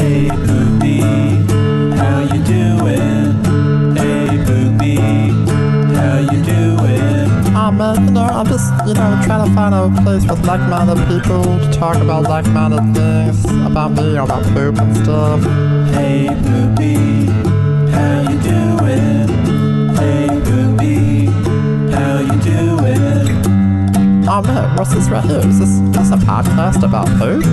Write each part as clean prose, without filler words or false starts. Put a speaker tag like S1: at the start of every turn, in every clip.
S1: Hey Poopy, how you doing? Hey Poopy, how you doing?
S2: I'm just, trying to find a place with like-minded people to talk about like-minded things about me or about poop and stuff.
S1: Hey Poopy, how you doing? Hey Poopy, how you doing?
S2: Oh man, what's this right here? Is this a podcast about poop?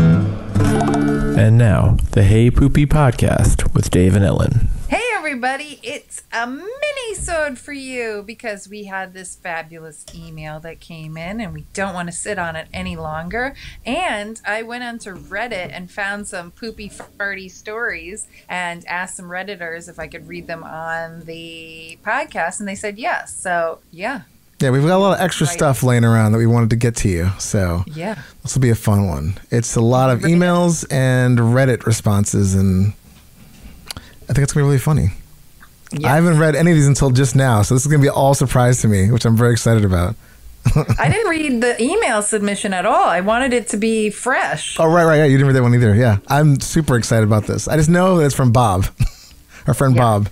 S3: And now, the Hey Poopy Podcast with Dave and Ellen.
S4: Hey everybody, it's a mini-sode for you because we had this fabulous email that came in and we don't want to sit on it any longer. And I went onto Reddit and found some poopy farty stories and asked some Redditors if I could read them on the podcast, and they said yes. So, yeah.
S5: Yeah, we've got a lot of extra stuff laying around that we wanted to get to you. So
S4: yeah,
S5: this will be a fun one. It's a lot of emails and Reddit responses, and I think it's going to be really funny. Yes. I haven't read any of these until just now, so this is going to be all surprise to me, which I'm very excited about.
S4: I didn't read the email submission at all. I wanted it to be fresh.
S5: Oh, right. Yeah, you didn't read that one either. Yeah, I'm super excited about this. I just know that it's from Bob, our friend Bob.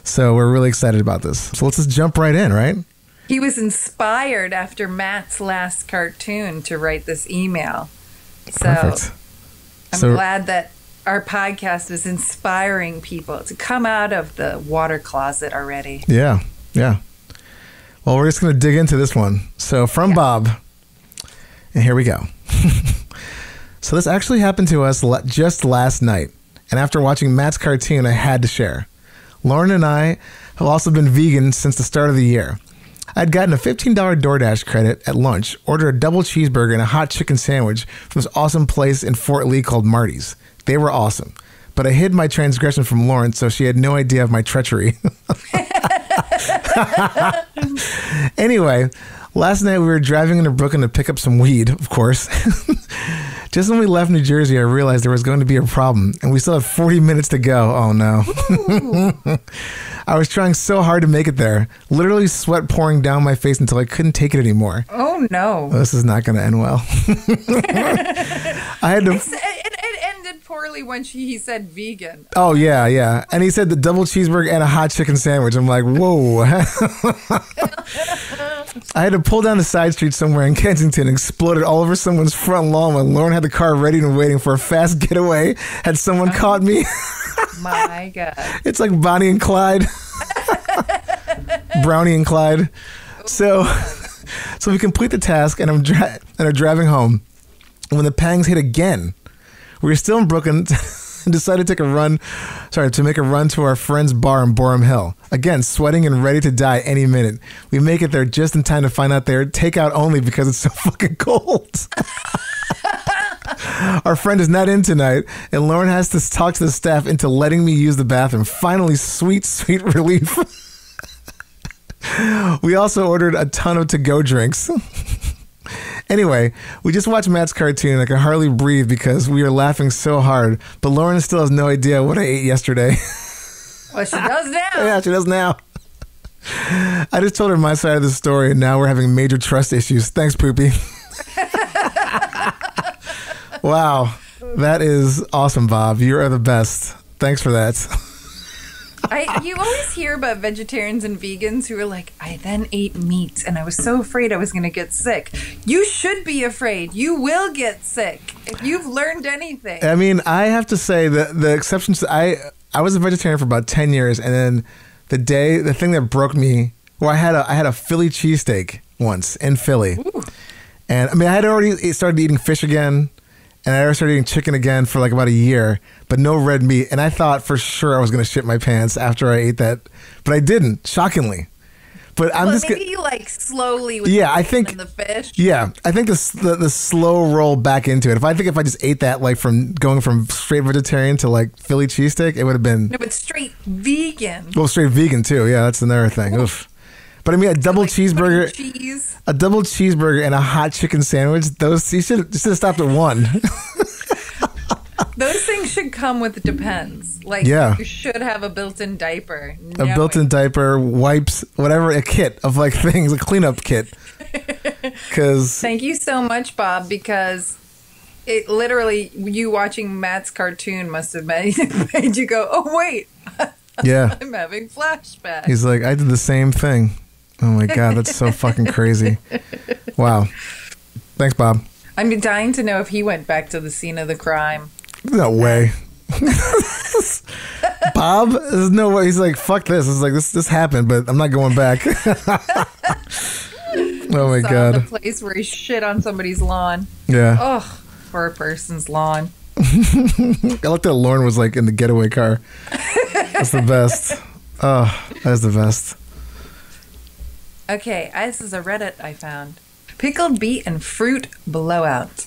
S5: So we're really excited about this. So let's just jump right in, right?
S4: He was inspired after Matt's last cartoon to write this email. So
S5: perfect.
S4: I'm glad that our podcast is inspiring people to come out of the water closet already.
S5: Yeah. Well, we're just going to dig into this one. So from Bob, and here we go. So this actually happened to us just last night. And after watching Matt's cartoon, I had to share. Lauren and I have also been vegan since the start of the year. I'd gotten a $15 DoorDash credit at lunch, ordered a double cheeseburger and a hot chicken sandwich from this awesome place in Fort Lee called Marty's. They were awesome. But I hid my transgression from Lauren, so she had no idea of my treachery. Anyway, last night we were driving into Brooklyn to pick up some weed, of course. Just when we left New Jersey, I realized there was going to be a problem, and we still had 40 minutes to go. Oh, no. I was trying so hard to make it there. Literally sweat pouring down my face until I couldn't take it anymore.
S4: Oh, no.
S5: Well, this is not going to end well. I had to...
S4: It ended poorly when he said vegan.
S5: Oh, yeah. And he said the double cheeseburger and a hot chicken sandwich. I'm like, whoa. I had to pull down a side street somewhere in Kensington, exploded all over someone's front lawn when Lauren had the car ready and waiting for a fast getaway. Had someone caught me.
S4: My God.
S5: It's like Bonnie and Clyde. Brownie and Clyde. So we complete the task, and I'm driving home. And when the pangs hit again, we were still in Brooklyn and decided to make a run to our friend's bar in Borum Hill. Again, sweating and ready to die any minute. We make it there just in time to find out they're takeout only because it's so fucking cold. Our friend is not in tonight, and Lauren has to talk to the staff into letting me use the bathroom. Finally, sweet relief. We also ordered a ton of to-go drinks. Anyway, we just watched Matt's cartoon. I can hardly breathe because we are laughing so hard, but Lauren still has no idea what I ate yesterday.
S4: Well, she does now.
S5: Yeah, she does now. I just told her my side of the story, and now we're having major trust issues. Thanks, Poopy. Wow, that is awesome, Bob. You are the best. Thanks for that.
S4: You always hear about vegetarians and vegans who are like, I then ate meat and I was so afraid I was going to get sick. You should be afraid. You will get sick if you've learned anything.
S5: I mean, I have to say that the exceptions, I was a vegetarian for about 10 years, and then the thing that broke me, well, I had a Philly cheesesteak once in Philly. Ooh. And I mean, I had already started eating fish again. And I started eating chicken again for like about a year, but no red meat. And I thought for sure I was going to shit my pants after I ate that, but I didn't, shockingly. But I'm just
S4: maybe like slowly with
S5: I think
S4: the fish.
S5: Yeah, I think the slow roll back into it. If I just ate that like from going from straight vegetarian to like Philly cheesesteak, it would have been
S4: no, but straight vegan.
S5: Well, straight vegan too. Yeah, that's another thing. Oof. But I mean, a double cheeseburger and a hot chicken sandwich. Those you should have stopped at one.
S4: Those things should come with depends. Like, you should have a built-in diaper.
S5: A built-in diaper, wipes, whatever, a kit of like things, a cleanup kit. Thank
S4: you so much, Bob, because it literally, you watching Matt's cartoon must have made you go, oh, wait.
S5: Yeah.
S4: I'm having flashbacks.
S5: He's like, I did the same thing. Oh my God, that's so fucking crazy. Wow. Thanks, Bob.
S4: I'm dying to know if he went back to the scene of the crime.
S5: No way. Bob? There's no way. He's like, fuck this. It's like, this happened, but I'm not going back. Oh my
S4: Saw
S5: God.
S4: the place where he shit on somebody's lawn.
S5: Yeah.
S4: Oh, for a person's lawn.
S5: I looked at Lauren was like in the getaway car. That's the best. Oh, that's the best.
S4: Okay, this is a Reddit I found. Pickled beet and fruit blowout.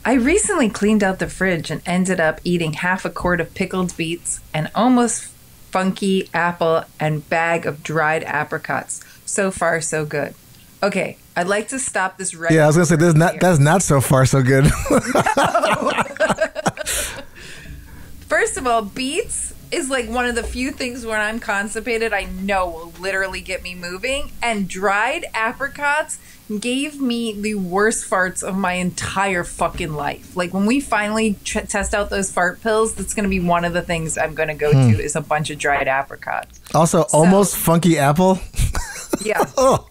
S4: I recently cleaned out the fridge and ended up eating half a quart of pickled beets, an almost funky apple, and bag of dried apricots. So far, so good. Okay, I'd like to stop this Reddit.
S5: Yeah, I was gonna say that's not so far so good.
S4: First of all, beets is like one of the few things when I'm constipated I know will literally get me moving. And dried apricots gave me the worst farts of my entire fucking life. Like when we finally test out those fart pills, that's going to be one of the things I'm going to go to is a bunch of dried apricots.
S5: Also, almost funky apple.
S4: Yeah.
S5: Oh.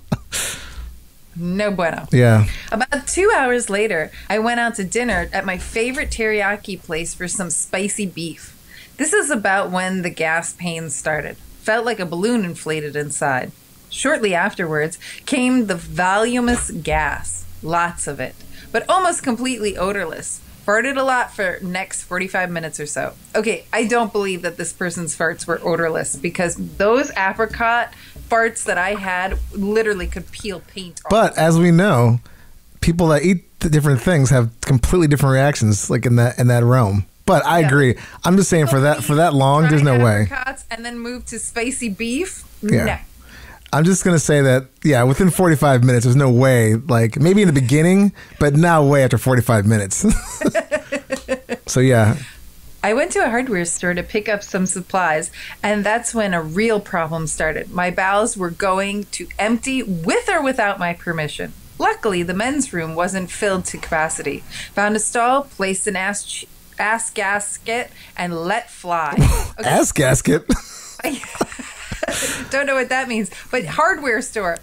S4: No bueno.
S5: Yeah.
S4: About 2 hours later, I went out to dinner at my favorite teriyaki place for some spicy beef. This is about when the gas pains started. Felt like a balloon inflated inside. Shortly afterwards came the voluminous gas. Lots of it. But almost completely odorless. Farted a lot for next 45 minutes or so. Okay, I don't believe that this person's farts were odorless because those apricot farts that I had literally could peel paint off.
S5: But as we know, people that eat the different things have completely different reactions, like in that realm. But I agree. I'm just saying for that long, there's no way.
S4: Apricots and then move to spicy beef.
S5: Yeah.
S4: No.
S5: I'm just gonna say that within 45 minutes, there's no way. Like maybe in the beginning, but not way after 45 minutes. So yeah.
S4: I went to a hardware store to pick up some supplies, and that's when a real problem started. My bowels were going to empty with or without my permission. Luckily, the men's room wasn't filled to capacity. Found a stall, placed an ass gasket, and let fly. Okay.
S5: Ass gasket.
S4: Don't know what that means, but hardware store.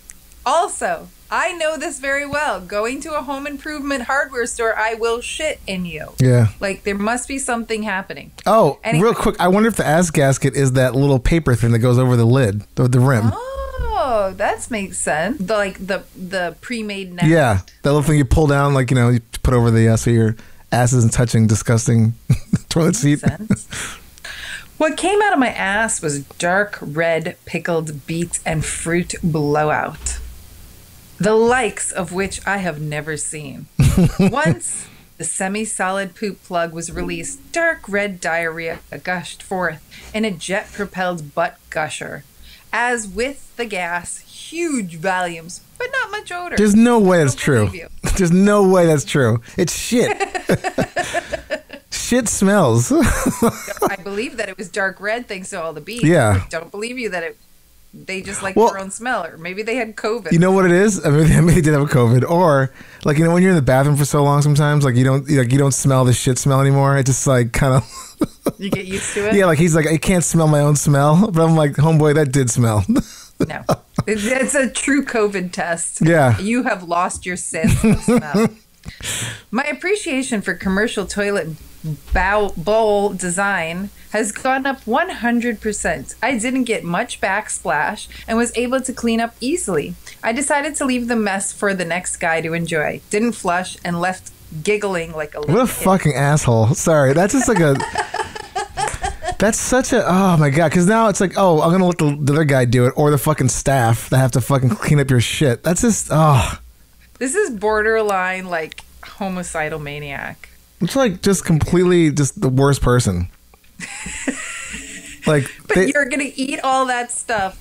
S4: Also, I know this very well. Going to a home improvement hardware store, I will shit in you.
S5: Yeah.
S4: Like, there must be something happening.
S5: Oh,
S4: Anyway.
S5: real quick. I wonder if the ass gasket is that little paper thing that goes over the lid, the rim.
S4: Oh, that makes sense. The pre-made nest.
S5: Yeah. That little thing you pull down, like, you put over the, so your ass isn't touching disgusting toilet seat.
S4: Sense. What came out of my ass was dark red pickled beets and fruit blowout. The likes of which I have never seen. Once the semi-solid poop plug was released, dark red diarrhea gushed forth in a jet-propelled butt gusher. As with the gas, huge volumes, but not much odor.
S5: There's no way that's true.
S4: believe you.
S5: There's no way that's true. It's shit. Shit smells.
S4: I believe that it was dark red thanks to all the beets.
S5: Yeah.
S4: I don't believe you that they just like
S5: Well,
S4: their own smell, or maybe they had COVID.
S5: You know what it is? I mean, they did have COVID, or like when you're in the bathroom for so long, sometimes like you don't smell the shit smell anymore. It just like kind of.
S4: You get used to it.
S5: Yeah, like he's like, I can't smell my own smell, but I'm like, homeboy, that did smell.
S4: No, it's a true COVID test.
S5: Yeah.
S4: You have lost your sense of smell. My appreciation for commercial toilet bowl design has gone up 100%. I didn't get much backsplash and was able to clean up easily. I decided to leave the mess for the next guy to enjoy. Didn't flush and left giggling like a little
S5: What a
S4: kid.
S5: fucking asshole. Sorry, that's just like a. That's such a, oh my God, because now it's like, oh, I'm gonna let the other guy do it, or the fucking staff that have to fucking clean up your shit. That's just, oh,
S4: This is borderline like homicidal maniac.
S5: it's like just completely just the worst person. Like,
S4: But you're gonna eat all that stuff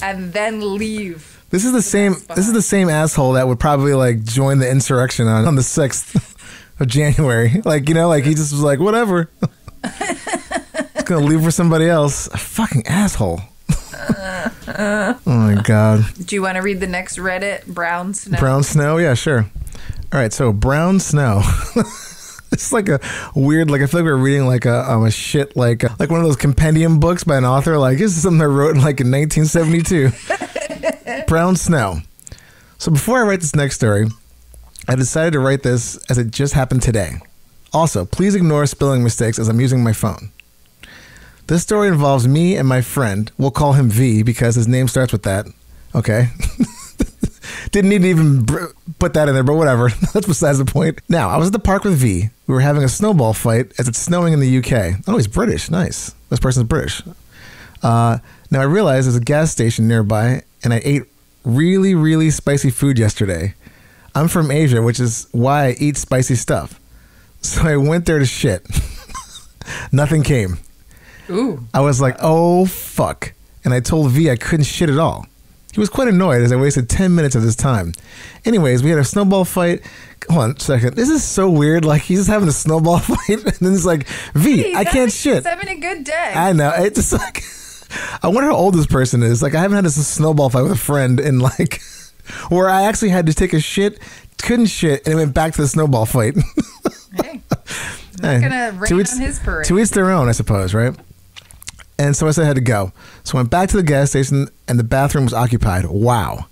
S4: and then leave.
S5: this is the same. This is the same asshole that would probably like join the insurrection on the 6th of January. Like, like he just was like, whatever. It's gonna leave for somebody else. A fucking asshole. Oh my God.
S4: Do you want to read the next Reddit? Brown snow.
S5: Brown snow? Yeah, sure. All right, so brown snow. It's like a weird, like I feel like we're reading like a shit, like one of those compendium books by an author. Like this is something I wrote in like in 1972. Brown snow. So before I write this next story, I decided to write this as it just happened today. Also, please ignore spelling mistakes as I'm using my phone. This story involves me and my friend. We'll call him V because his name starts with that. Okay. Didn't need to even put that in there, but whatever. That's besides the point. Now, I was at the park with V. We were having a snowball fight as it's snowing in the UK. Oh, he's British. Nice. This person's British. Now, I realized there's a gas station nearby, and I ate really, really spicy food yesterday. I'm from Asia, which is why I eat spicy stuff. So I went there to shit. Nothing came.
S4: Ooh.
S5: I was like, oh, fuck. And I told V I couldn't shit at all. He was quite annoyed as I wasted 10 minutes of his time. Anyways, we had a snowball fight. Hold on a second. This is so weird. Like, he's just having a snowball fight. And then he's like, V, I can't shit.
S4: He's having a good day.
S5: I know. It's just like, I wonder how old this person is. Like, I haven't had this snowball fight with a friend in like, where I actually had to take a shit, couldn't shit, and it went back to the snowball fight.
S4: Hey, I'm not going to rain on his parade.
S5: To each their own, I suppose, right? And so I said I had to go. So I went back to the gas station and the bathroom was occupied. Wow.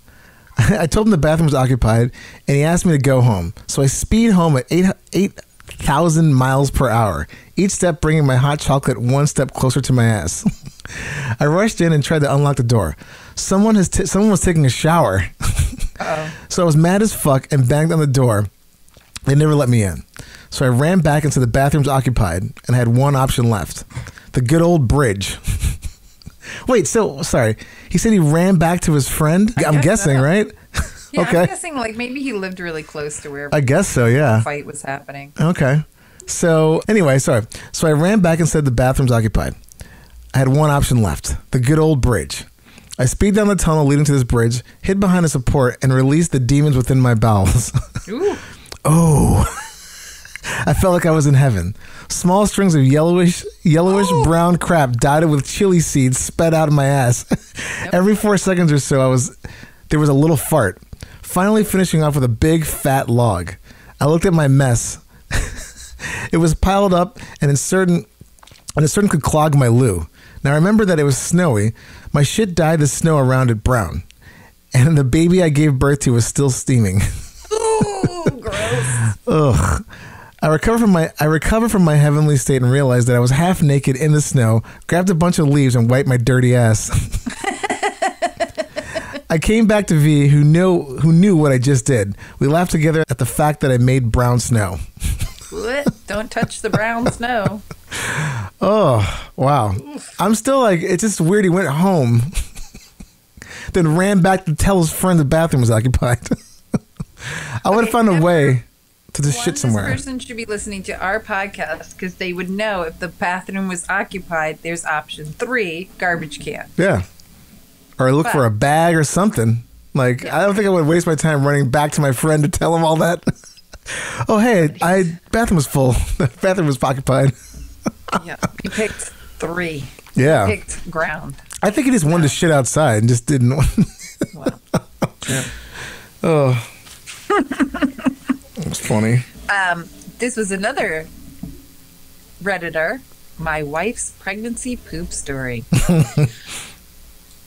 S5: I told him the bathroom was occupied and he asked me to go home. So I speed home at 8,000 miles per hour, each step bringing my hot chocolate one step closer to my ass. I rushed in and tried to unlock the door. Someone was taking a shower. Uh-oh. So I was mad as fuck and banged on the door. They never let me in. So I ran back into the bathroom's occupied and had one option left. The good old bridge. Wait, so, sorry. He said he ran back to his friend? I'm guessing, so. Right?
S4: Yeah,
S5: okay.
S4: I'm guessing like maybe he lived really close to where
S5: I guess so, yeah.
S4: the fight was happening.
S5: Okay. So, anyway, sorry. So I ran back and said the bathroom's occupied. I had one option left. The good old bridge. I speed down the tunnel leading to this bridge, hid behind a support, and released the demons within my bowels.
S4: Ooh.
S5: Oh. I felt like I was in heaven. Small strings of yellowish brown crap dotted with chili seeds sped out of my ass. Yep. Every 4 seconds or so, there was a little fart. Finally finishing off with a big fat log. I looked at my mess. It was piled up and it certain could clog my loo. Now I remember that it was snowy. My shit dyed the snow around it brown. And the baby I gave birth to was still steaming.
S4: Ooh, gross.
S5: Ugh. I recovered from my heavenly state and realized that I was half naked in the snow, grabbed a bunch of leaves and wiped my dirty ass. I came back to V, who knew what I just did. We laughed together at the fact that I made brown snow.
S4: What? Don't touch the brown snow.
S5: Oh, wow. I'm still like, it's just weird he went home, then ran back to tell his friend the bathroom was occupied. I would have found a way to just shit somewhere.
S4: This person should be listening to our podcast because they would know if the bathroom was occupied, there's option 3, garbage can.
S5: Yeah. Or look for a bag or something. Like, yeah. I don't think I would waste my time running back to my friend to tell him all that. Oh, hey, bathroom was full. The bathroom was occupied.
S4: Yeah, you picked 3.
S5: Yeah.
S4: You picked ground.
S5: I think he just wanted to shit outside and just didn't want
S4: Wow.
S5: Yeah. Oh. That's funny.
S4: This was another Redditor, my wife's pregnancy poop story.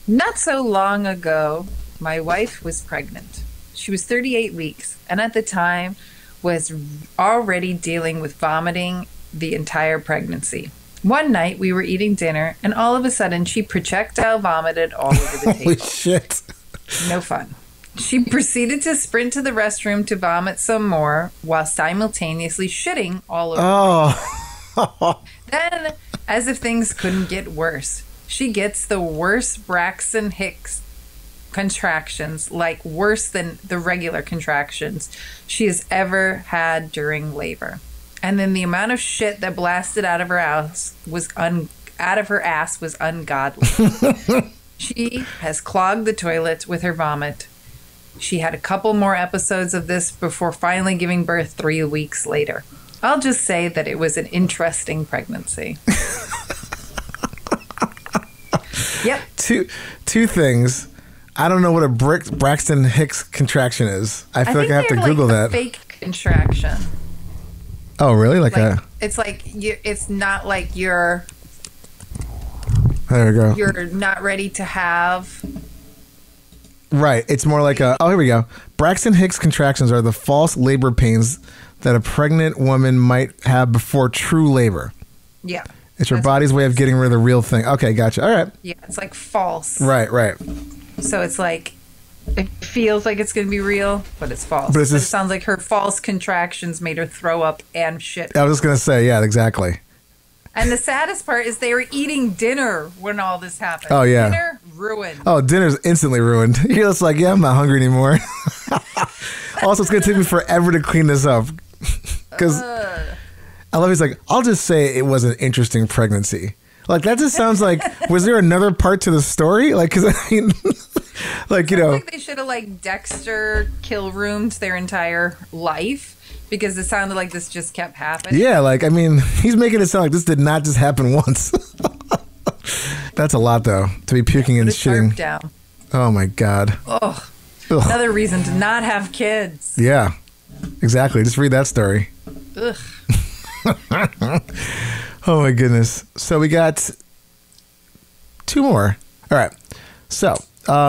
S4: Not so long ago, my wife was pregnant. She was 38 weeks, and at the time was already dealing with vomiting the entire pregnancy. One night, we were eating dinner, and all of a sudden, she projectile vomited all over the table.
S5: Holy shit.
S4: No fun. She proceeded to sprint to the restroom to vomit some more while simultaneously shitting all over.
S5: Oh.
S4: Then, as if things couldn't get worse, she gets the worst Braxton Hicks contractions, like worse than the regular contractions she has ever had during labor. And then the amount of shit that blasted out of her ass was ungodly. She has clogged the toilet with her vomit. She had a couple more episodes of this before finally giving birth 3 weeks later. I'll just say that it was an interesting pregnancy. Yep.
S5: Two things. I don't know what a Braxton Hicks contraction is. I feel like I have to Google that.
S4: Fake contraction.
S5: Oh, really? Like a...
S4: It's like it's not like you're
S5: There we go.
S4: you're not ready to have.
S5: Right. It's more like a... Oh, here we go. Braxton Hicks contractions are the false labor pains that a pregnant woman might have before true labor.
S4: Yeah.
S5: It's your
S4: That's
S5: body's way of getting rid of the real thing. Okay, gotcha. All right.
S4: Yeah, it's like false.
S5: Right.
S4: So it's like it feels like it's going to be real, but it's false.
S5: But it's
S4: But it
S5: just-
S4: sounds like her false contractions made her throw up and shit.
S5: I was just going to say, yeah, exactly.
S4: And the saddest part is they were eating dinner when all this happened.
S5: Oh, yeah.
S4: Dinner ruined.
S5: Oh, dinner's instantly ruined. You're just like, yeah, I'm not hungry anymore. Also, it's going to take me forever to clean this up. Because I love he's like, I'll just say it was an interesting pregnancy. Like, that just sounds like, was there another part to the story? Like, because I mean, like, you know.
S4: Like they should have like Dexter kill roomed their entire life because it sounded like this just kept happening.
S5: Yeah, like, I mean, he's making it sound like this did not just happen once. That's a lot, though, to be puking and
S4: Put a tarp
S5: shitting.
S4: down.
S5: Oh, my God.
S4: Oh,
S5: Ugh.
S4: another reason to not have kids.
S5: Yeah, exactly. Just read that story.
S4: Ugh.
S5: Oh, my goodness. So we got two more. All right. So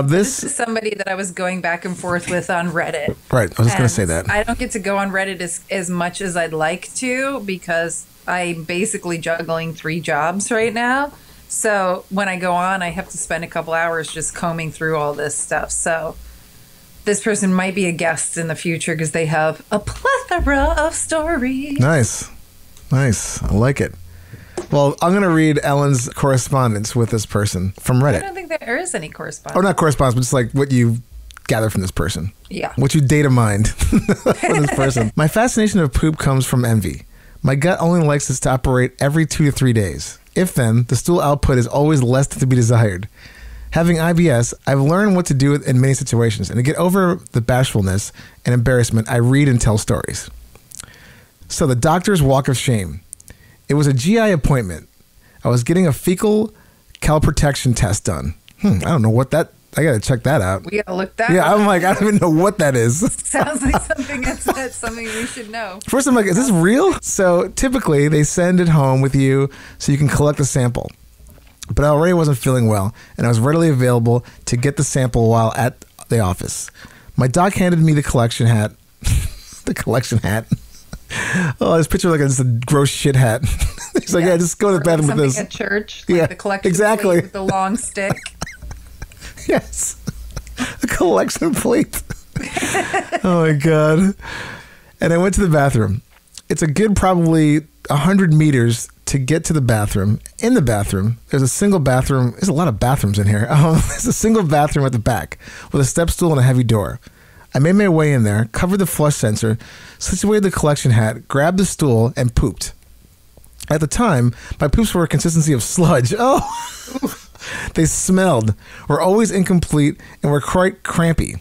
S4: This is somebody that I was going back and forth with on Reddit.
S5: Right. I was just going to
S4: And
S5: say that.
S4: I don't get to go on Reddit as much as I'd like to because I'm basically juggling 3 jobs right now. So when I go on, I have to spend a couple hours just combing through all this stuff. So this person might be a guest in the future because they have a plethora of stories.
S5: Nice. Nice. I like it. Well, I'm going to read Ellen's correspondence with this person from
S4: I
S5: Reddit.
S4: don't think there is any correspondence.
S5: Or not correspondence, but just like what you gather from this person.
S4: Yeah.
S5: What you data mined from this person. My fascination of poop comes from envy. My gut only likes this to operate every 2 to 3 days. If then, the stool output is always less to be desired. Having IBS, I've learned what to do in many situations, and to get over the bashfulness and embarrassment, I read and tell stories. So the doctor's walk of shame. It was a GI appointment. I was getting a fecal calprotection test done. I don't know what that... I got to check that out.
S4: We gotta look that
S5: Yeah,
S4: up.
S5: I'm like, I don't even know what that is.
S4: Sounds like something that's something we should know.
S5: First, I'm like, is this real? So typically, they send it home with you so you can collect the sample. But I already wasn't feeling well, and I was readily available to get the sample while at the office. My doc handed me the collection hat. The collection hat. Oh, this picture like just a gross shit hat. He's like, yeah, just go to the
S4: Or
S5: bathroom
S4: like
S5: with
S4: something
S5: this.
S4: at church. Like
S5: Yeah,
S4: the collection
S5: exactly.
S4: plate with the long stick.
S5: Yes. A collection plate. Oh my God. And I went to the bathroom. It's a good probably 100 meters to get to the bathroom. In the bathroom, there's a single bathroom. There's a lot of bathrooms in here. There's a single bathroom at the back with a step stool and a heavy door. I made my way in there, covered the flush sensor, situated the collection hat, grabbed the stool, and pooped. At the time, my poops were a consistency of sludge. Oh! They smelled, were always incomplete, and were quite crampy.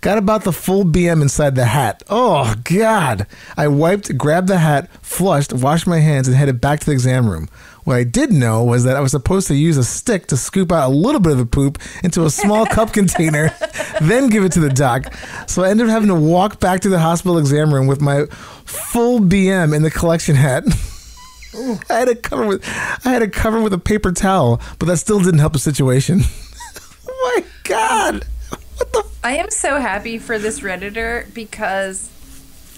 S5: Got about the full BM inside the hat. Oh, God. I wiped, grabbed the hat, flushed, washed my hands, and headed back to the exam room. What I did know was that I was supposed to use a stick to scoop out a little bit of the poop into a small cup container, then give it to the doc. So I ended up having to walk back to the hospital exam room with my full BM in the collection hat. I had to cover with a paper towel, but that still didn't help the situation. Oh my God. What the
S4: I am so happy for this Redditor because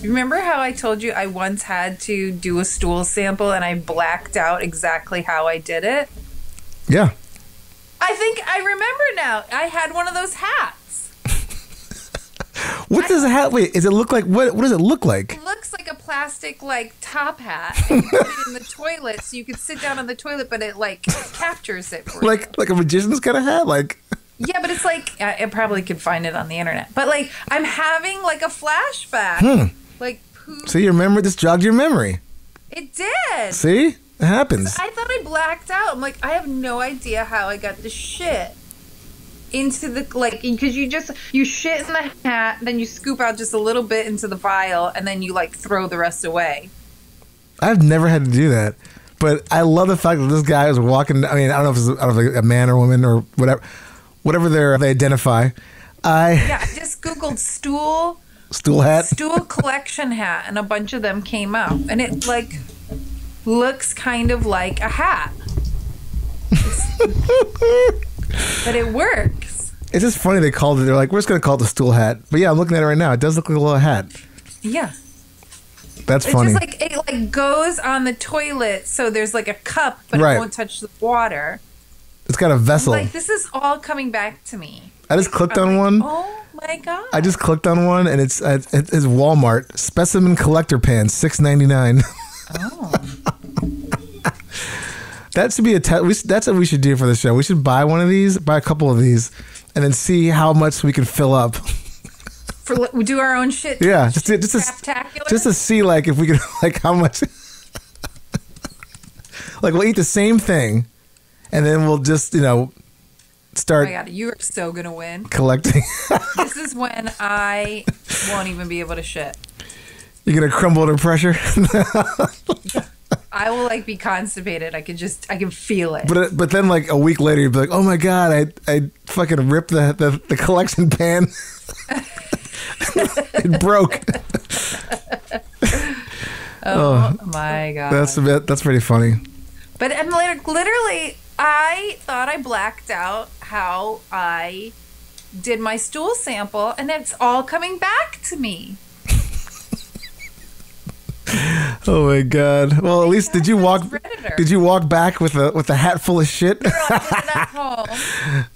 S4: remember how I told you I once had to do a stool sample and I blacked out exactly how I did it?
S5: Yeah.
S4: I think I remember now. I had one of those hats.
S5: What does the hat wait, does it look like what does it look like?
S4: It looks like a plastic like top hat. And you put it in the toilet so you could sit down on the toilet, but it like captures it for you.
S5: Like a magician's kind of hat? Like
S4: Yeah, but it's like I probably could find it on the internet. But like I'm having like a flashback. Like poop.
S5: see, your memory just jogged your memory.
S4: It did.
S5: See? It happens.
S4: I thought I blacked out. I'm like, I have no idea how I got the shit into the like because you shit in the hat, then you scoop out just a little bit into the vial, and then you like throw the rest away.
S5: I've never had to do that. But I love the fact that this guy was walking. I mean, I don't know if it's a man or woman or whatever they identify.
S4: Yeah, I just Googled stool
S5: stool hat.
S4: stool collection hat, and a bunch of them came out, and it like looks kind of like a hat, but it works.
S5: It's just funny they called it. They're like, we're just gonna call it the stool hat. But yeah, I'm looking at it right now. It does look like a little hat.
S4: Yeah.
S5: That's
S4: It's
S5: funny.
S4: just like it like goes on the toilet, so there's like a cup, but
S5: Right.
S4: it won't touch the water.
S5: It's got a vessel.
S4: Like this is all coming back to me.
S5: I just clicked
S4: I'm
S5: on
S4: like,
S5: one.
S4: Oh my god!
S5: I just clicked on one, and it's Walmart specimen collector pan, $6.99.
S4: Oh.
S5: That should be that's what we should do for the show. We should buy one of these, buy a couple of these, and then see how much we can fill up.
S4: We do our own shit.
S5: Yeah, just to see like if we can like how much. Like we'll eat the same thing, and then we'll just
S4: Oh
S5: start
S4: my god, you are so gonna win.
S5: collecting.
S4: This is when I won't even be able to shit.
S5: You're gonna crumble under pressure.
S4: I will like be constipated. I can feel it.
S5: But then like a week later you'd be like, oh my god, I fucking ripped the collection pan. It broke.
S4: Oh my god.
S5: That's pretty funny.
S4: But I'm literally, I thought I blacked out how I did my stool sample, and it's all coming back to me.
S5: Oh my god. Well, at least did you walk back with a hat full of shit?
S4: No, I did it at home.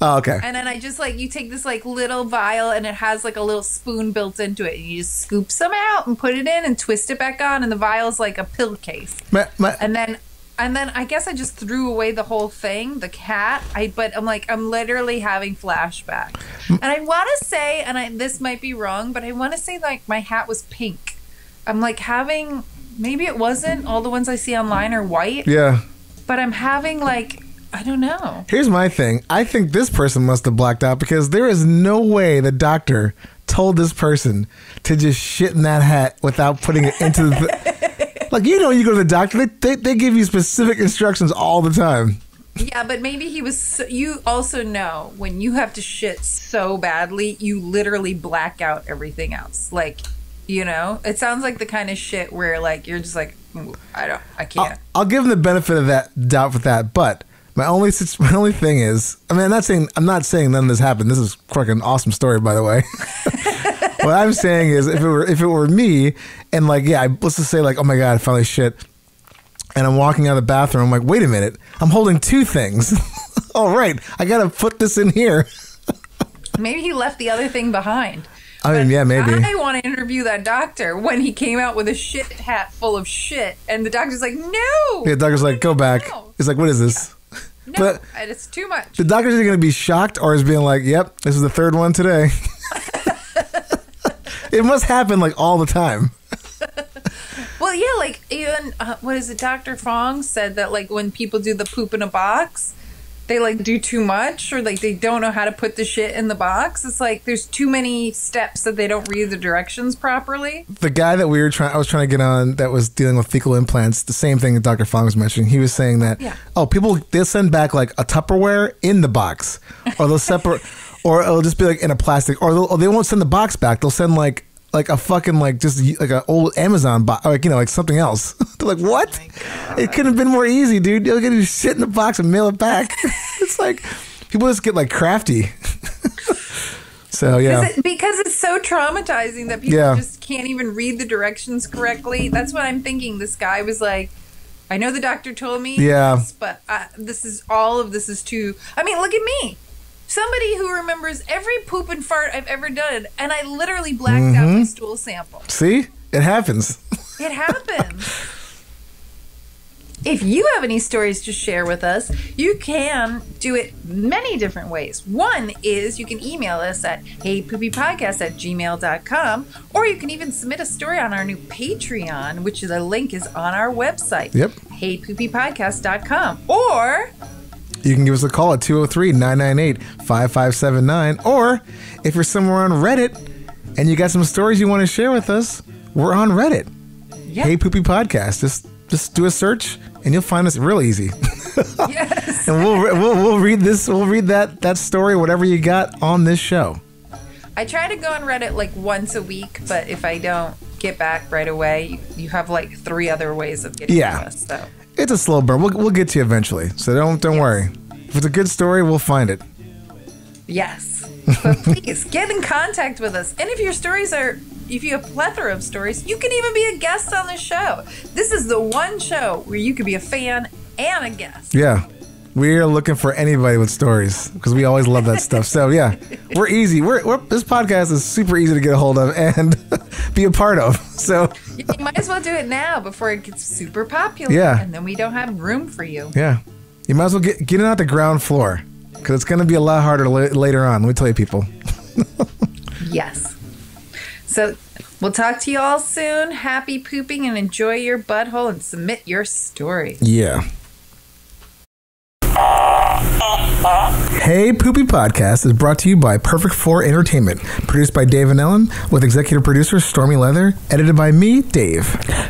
S5: Oh, okay.
S4: And then I just like, you take this like little vial, and it has like a little spoon built into it, and you just scoop some out and put it in and twist it back on, and the vial's like a pill case. And then I guess I just threw away the whole thing, the cat. But I'm literally having flashbacks. And I want to say, this might be wrong, but I want to say like my hat was pink. I'm like having, maybe it wasn't. All the ones I see online are white.
S5: Yeah.
S4: But I'm having like, I don't know.
S5: Here's my thing. I think this person must have blacked out because there is no way the doctor told this person to just shit in that hat without putting it into the... Like, you go to the doctor, they give you specific instructions all the time.
S4: Yeah, but maybe he was... you also know when you have to shit so badly, you literally black out everything else. Like... it sounds like the kind of shit where like you're just like, I can't.
S5: I'll give him the benefit of that doubt with that, but my only thing is, I mean, I'm not saying none of this happened. This is quite an awesome story, by the way. What I'm saying is, if it were me, and like, yeah, let's just say like, oh my god, I finally shit, and I'm walking out of the bathroom, I'm like, wait a minute, I'm holding two things. All right, I gotta put this in here.
S4: Maybe he left the other thing behind.
S5: I mean, yeah, maybe.
S4: I want to interview that doctor when he came out with a shit hat full of shit, and the doctor's like, no.
S5: Yeah, the doctor's like, go back.
S4: No.
S5: He's like, what is this?
S4: No,
S5: But
S4: it's too much.
S5: the doctor's either going to be shocked or is being like, yep, this is the third one today. It must happen like all the time.
S4: Well, yeah, like even, what is it, Dr. Fong said that like when people do the poop in a box, they like do too much, or like they don't know how to put the shit in the box. It's like there's too many steps that they don't read the directions properly.
S5: The guy that I was trying to get on that was dealing with fecal implants, the same thing that Dr. Fong was mentioning. He was saying that, they'll send back like a Tupperware in the box, or they'll separate, or it'll just be like in a plastic, or they won't send the box back. They'll send like a fucking like just like an old Amazon box, like something else. They're like, what? It couldn't have been more easy, dude. You'll get your shit in the box and mail it back. It's like people just get like crafty. So yeah,
S4: because it's so traumatizing that people just can't even read the directions correctly. That's what I'm thinking. This guy was like, I know the doctor told me this, but this is too. I mean, look at me. Somebody who remembers every poop and fart I've ever done, and I literally blacked out my stool sample.
S5: See? It happens.
S4: It happens. If you have any stories to share with us, you can do it many different ways. One is you can email us at heypoopypodcast@gmail.com, or you can even submit a story on our new Patreon, which the link is on our website.
S5: Yep.
S4: heypoopypodcast.com. Or...
S5: you can give us a call at 203-998-5579. Or if you're somewhere on Reddit and you got some stories you want to share with us, we're on Reddit.
S4: Yep.
S5: Hey Poopy Podcast. Just do a search and you'll find us real easy.
S4: Yes.
S5: And we'll read this. We'll read that story, whatever you got on this show.
S4: I try to go on Reddit like once a week, but if I don't get back right away, you have like 3 other ways of getting to us. So
S5: it's a slow burn. We'll get to you eventually. So don't worry. If it's a good story, we'll find it.
S4: Yes. But please get in contact with us. And if you have a plethora of stories, you can even be a guest on the show. This is the one show where you could be a fan and a guest.
S5: Yeah. We are looking for anybody with stories because we always love that stuff. So yeah, we're easy. This podcast is super easy to get a hold of and be a part of. So
S4: you might as well do it now before it gets super popular.
S5: Yeah.
S4: And then we don't have room for you.
S5: Yeah. You might as well get it out the ground floor because it's going to be a lot harder later on. Let me tell you, people.
S4: Yes. So we'll talk to you all soon. Happy pooping and enjoy your butthole and submit your story.
S5: Yeah. Hey Poopy Podcast is brought to you by Perfect 4 Entertainment, produced by Dave and Ellen, with executive producer Stormy Leather, edited by me, Dave.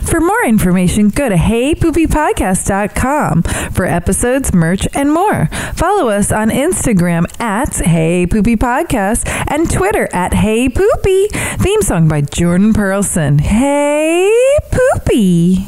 S6: For more information, go to heypoopypodcast.com for episodes, merch, and more. Follow us on Instagram at heypoopypodcast and Twitter at heypoopy. Theme song by Jordan Perlson. Hey Poopy.